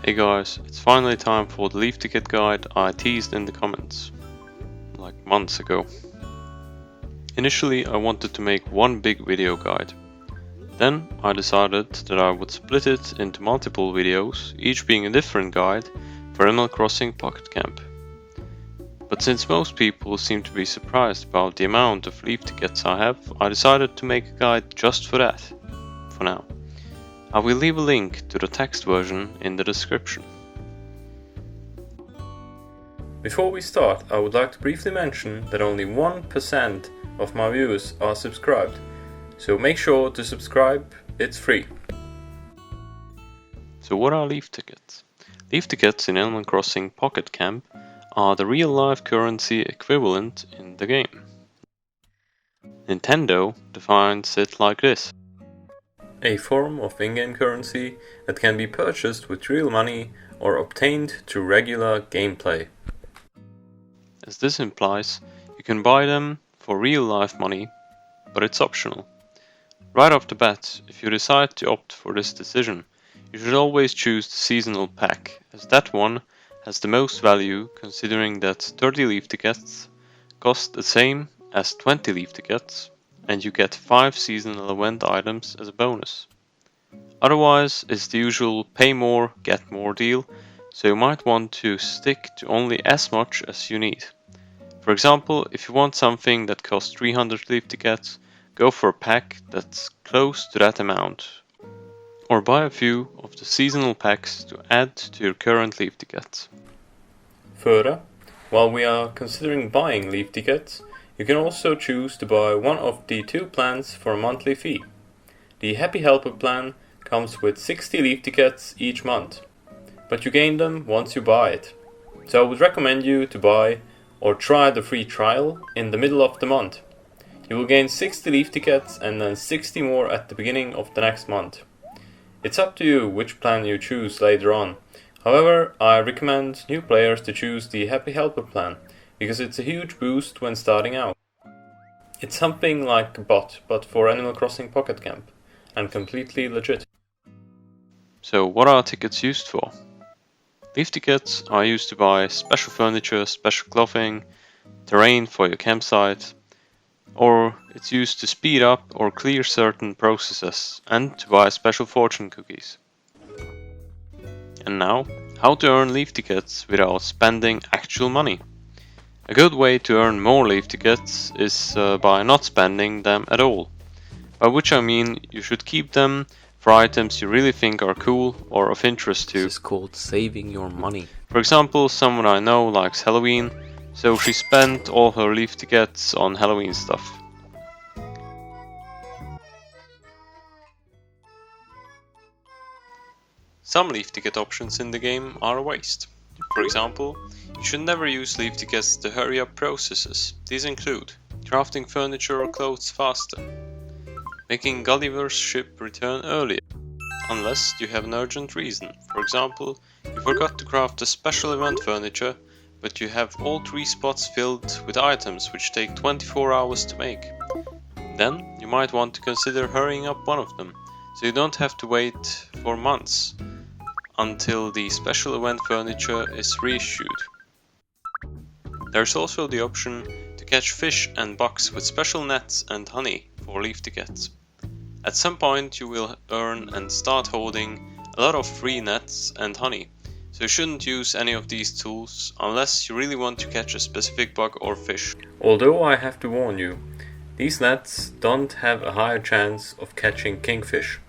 Hey guys, it's finally time for the Leaf Ticket guide I teased in the comments, like months ago. Initially I wanted to make one big video guide. Then I decided that I would split it into multiple videos, each being a different guide for Animal Crossing Pocket Camp. But since most people seem to be surprised about the amount of Leaf Tickets I have, I decided to make a guide just for that, for now. I will leave a link to the text version in the description. Before we start, I would like to briefly mention that only 1% of my viewers are subscribed, so make sure to subscribe, it's free. So what are Leaf Tickets? Leaf Tickets in Animal Crossing Pocket Camp are the real-life currency equivalent in the game. Nintendo defines it like this: a form of in-game currency that can be purchased with real money or obtained through regular gameplay. As this implies, you can buy them for real-life money, but it's optional. Right off the bat, if you decide to opt for this decision, you should always choose the seasonal pack, as that one has the most value considering that 30 Leaf Tickets cost the same as 20 Leaf Tickets, and you get 5 seasonal event items as a bonus. Otherwise, it's the usual pay more, get more deal, so you might want to stick to only as much as you need. For example, if you want something that costs 300 Leaf Tickets, go for a pack that's close to that amount, or buy a few of the seasonal packs to add to your current Leaf Tickets. Further, while we are considering buying Leaf Tickets, you can also choose to buy one of the 2 plans for a monthly fee. The Happy Helper plan comes with 60 Leaf Tickets each month, but you gain them once you buy it. So I would recommend you to buy or try the free trial in the middle of the month. You will gain 60 Leaf Tickets and then 60 more at the beginning of the next month. It's up to you which plan you choose later on. However, I recommend new players to choose the Happy Helper plan, because it's a huge boost when starting out. It's something like a bot, but for Animal Crossing Pocket Camp, and completely legit. So what are tickets used for? Leaf Tickets are used to buy special furniture, special clothing, terrain for your campsite, or it's used to speed up or clear certain processes, and to buy special fortune cookies. And now, how to earn Leaf Tickets without spending actual money. A good way to earn more Leaf Tickets is by not spending them at all. By which I mean you should keep them for items you really think are cool or of interest to. This is called saving your money. For example, someone I know likes Halloween, so she spent all her Leaf Tickets on Halloween stuff. Some Leaf Ticket options in the game are a waste. For example, you should never use Leaf Tickets to hurry up processes. These include crafting furniture or clothes faster, making Gulliver's ship return earlier, unless you have an urgent reason. For example, you forgot to craft a special event furniture, but you have all 3 spots filled with items which take 24 hours to make. Then you might want to consider hurrying up one of them, so you don't have to wait for months until the special event furniture is reissued. There's also the option to catch fish and bugs with special nets and honey for Leaf Tickets. At some point you will earn and start holding a lot of free nets and honey, so you shouldn't use any of these tools unless you really want to catch a specific bug or fish. Although I have to warn you, these nets don't have a higher chance of catching kingfish.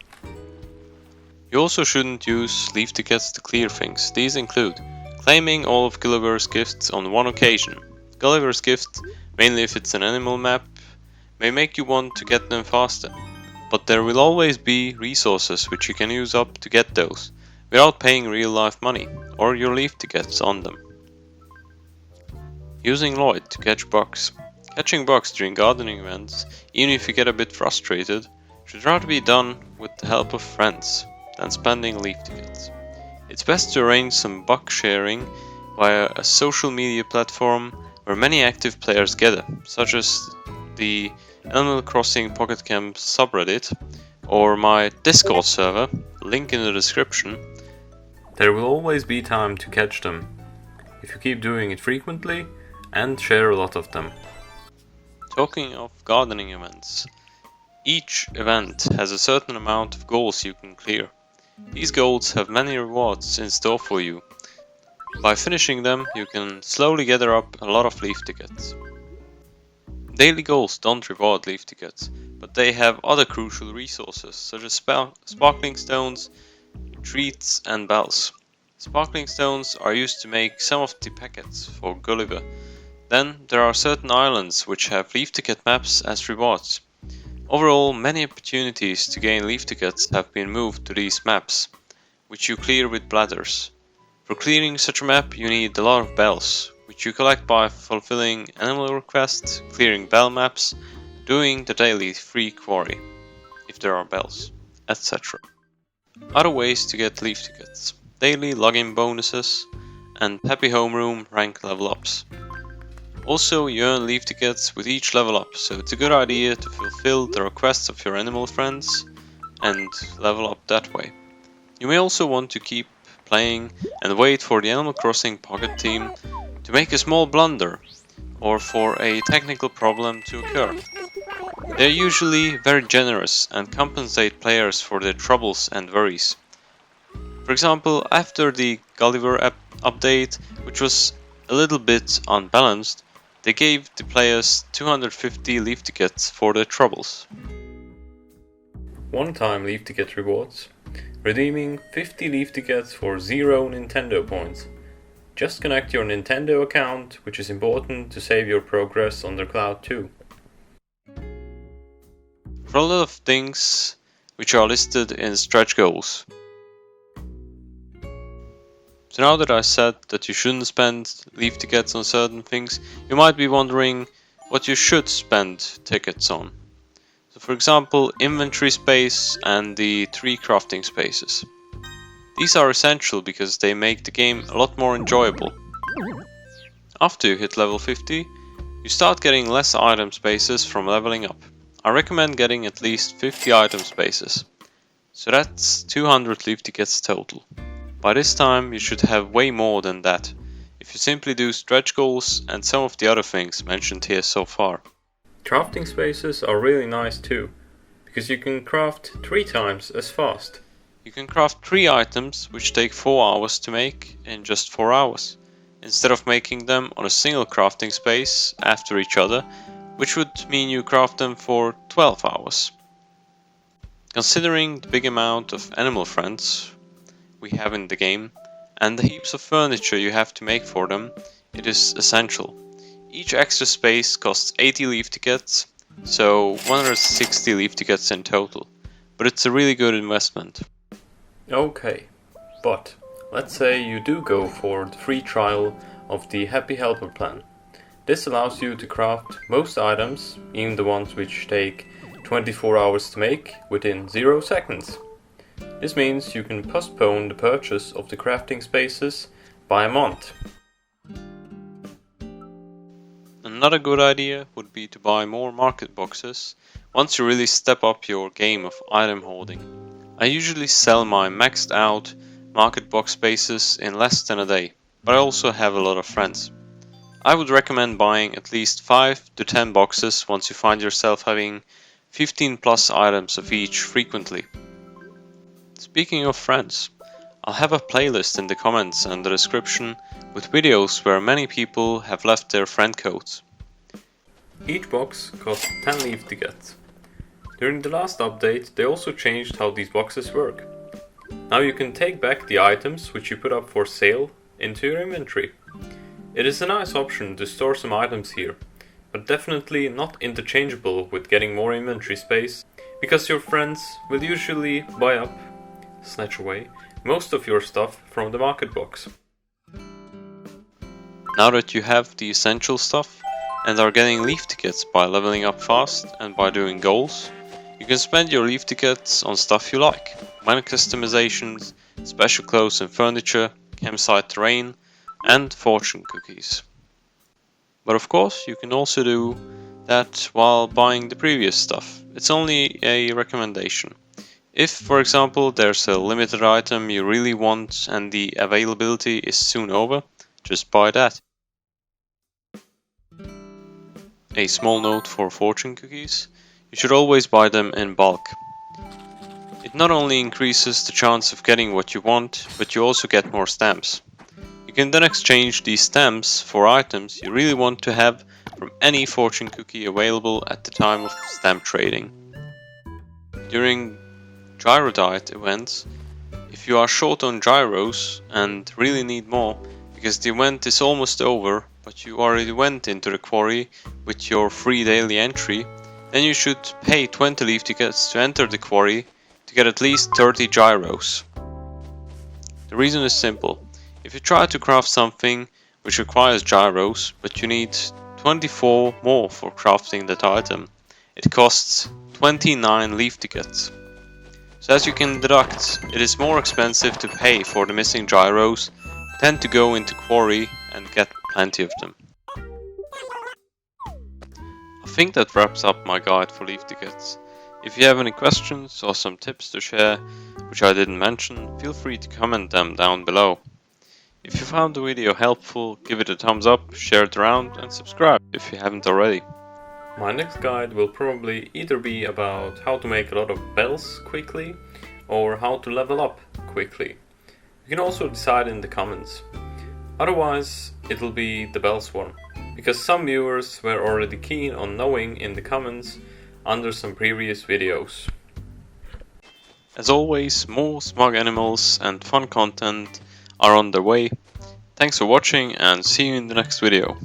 You also shouldn't use Leaf Tickets to clear things. These include claiming all of Gulliver's gifts on one occasion. Gulliver's gift, mainly if it's an animal map, may make you want to get them faster, but there will always be resources which you can use up to get those, without paying real life money, or your Leaf Tickets on them. Using Lloyd to catch bugs. Catching bugs during gardening events, even if you get a bit frustrated, should rather be done with the help of friends than spending Leaf Tickets. It's best to arrange some bug sharing via a social media platform where many active players gather, such as the Animal Crossing Pocket Camp subreddit or my Discord server, link in the description. There will always be time to catch them, if you keep doing it frequently and share a lot of them. Talking of gardening events, each event has a certain amount of goals you can clear. These goals have many rewards in store for you. By finishing them, you can slowly gather up a lot of leaf tickets. Daily goals don't reward leaf tickets, but they have other crucial resources such as sparkling stones, treats and bells. Sparkling stones are used to make some of the packets for Gulliver. Then there are certain islands which have leaf ticket maps as rewards. Overall, many opportunities to gain leaf tickets have been moved to these maps, which you clear with bladders. For clearing such a map you need a lot of bells, which you collect by fulfilling animal requests, clearing bell maps, doing the daily free quarry, if there are bells, etc. Other ways to get leaf tickets: daily login bonuses and happy homeroom rank level ups. Also, you earn leaf tickets with each level up, so it's a good idea to fulfill the requests of your animal friends and level up that way. You may also want to keep playing and wait for the Animal Crossing Pocket team to make a small blunder or for a technical problem to occur. They are usually very generous and compensate players for their troubles and worries. For example, after the Gulliver update, which was a little bit unbalanced, they gave the players 250 leaf tickets for their troubles. One-time leaf ticket rewards. Redeeming 50 leaf tickets for 0 Nintendo points. Just connect your Nintendo account, which is important to save your progress on the cloud too. For a lot of things which are listed in stretch goals. So now that I said that you shouldn't spend leaf tickets on certain things, you might be wondering what you should spend tickets on. So for example, inventory space and the 3 crafting spaces. These are essential because they make the game a lot more enjoyable. After you hit level 50, you start getting less item spaces from leveling up. I recommend getting at least 50 item spaces. So that's 200 leaf tickets total. By this time you should have way more than that, if you simply do stretch goals and some of the other things mentioned here so far. Crafting spaces are really nice too, because you can craft 3 times as fast. You can craft 3 items which take 4 hours to make in just 4 hours, instead of making them on a single crafting space after each other, which would mean you craft them for 12 hours. Considering the big amount of animal friends we have in the game, and the heaps of furniture you have to make for them, it is essential. Each extra space costs 80 leaf tickets, so 160 leaf tickets in total, but it's a really good investment. Okay, but let's say you do go for the free trial of the Happy Helper plan. This allows you to craft most items, even the ones which take 24 hours to make, within 0 seconds. This means you can postpone the purchase of the crafting spaces by a month. Another good idea would be to buy more market boxes once you really step up your game of item holding. I usually sell my maxed out market box spaces in less than a day, but I also have a lot of friends. I would recommend buying at least 5 to 10 boxes once you find yourself having 15 plus items of each frequently. Speaking of friends, I'll have a playlist in the comments and the description with videos where many people have left their friend codes. Each box costs 10 leaf tickets. During the last update they also changed how these boxes work. Now you can take back the items which you put up for sale into your inventory. It is a nice option to store some items here, but definitely not interchangeable with getting more inventory space, because your friends will usually buy up, snatch away, most of your stuff from the market box. Now that you have the essential stuff and are getting leaf tickets by leveling up fast and by doing goals, you can spend your leaf tickets on stuff you like: minor customizations, special clothes and furniture, campsite terrain, and fortune cookies. But of course you can also do that while buying the previous stuff. It's only a recommendation. If, for example, there's a limited item you really want and the availability is soon over, just buy that. A small note for fortune cookies: you should always buy them in bulk. It not only increases the chance of getting what you want, but you also get more stamps. You can then exchange these stamps for items you really want to have from any fortune cookie available at the time of stamp trading. During gyro diet events, if you are short on gyros and really need more because the event is almost over but you already went into the quarry with your free daily entry, then you should pay 20 leaf tickets to enter the quarry to get at least 30 gyros. The reason is simple: if you try to craft something which requires gyros but you need 24 more for crafting that item, it costs 29 leaf tickets. So as you can deduct, it is more expensive to pay for the missing gyros than to go into quarry and get plenty of them. I think that wraps up my guide for leaf tickets. If you have any questions or some tips to share which I didn't mention, feel free to comment them down below. If you found the video helpful, give it a thumbs up, share it around and subscribe if you haven't already. My next guide will probably either be about how to make a lot of bells quickly or how to level up quickly. You can also decide in the comments. Otherwise, it'll be the bells one, because some viewers were already keen on knowing in the comments under some previous videos. As always, more smug animals and fun content are on their way. Thanks for watching and see you in the next video.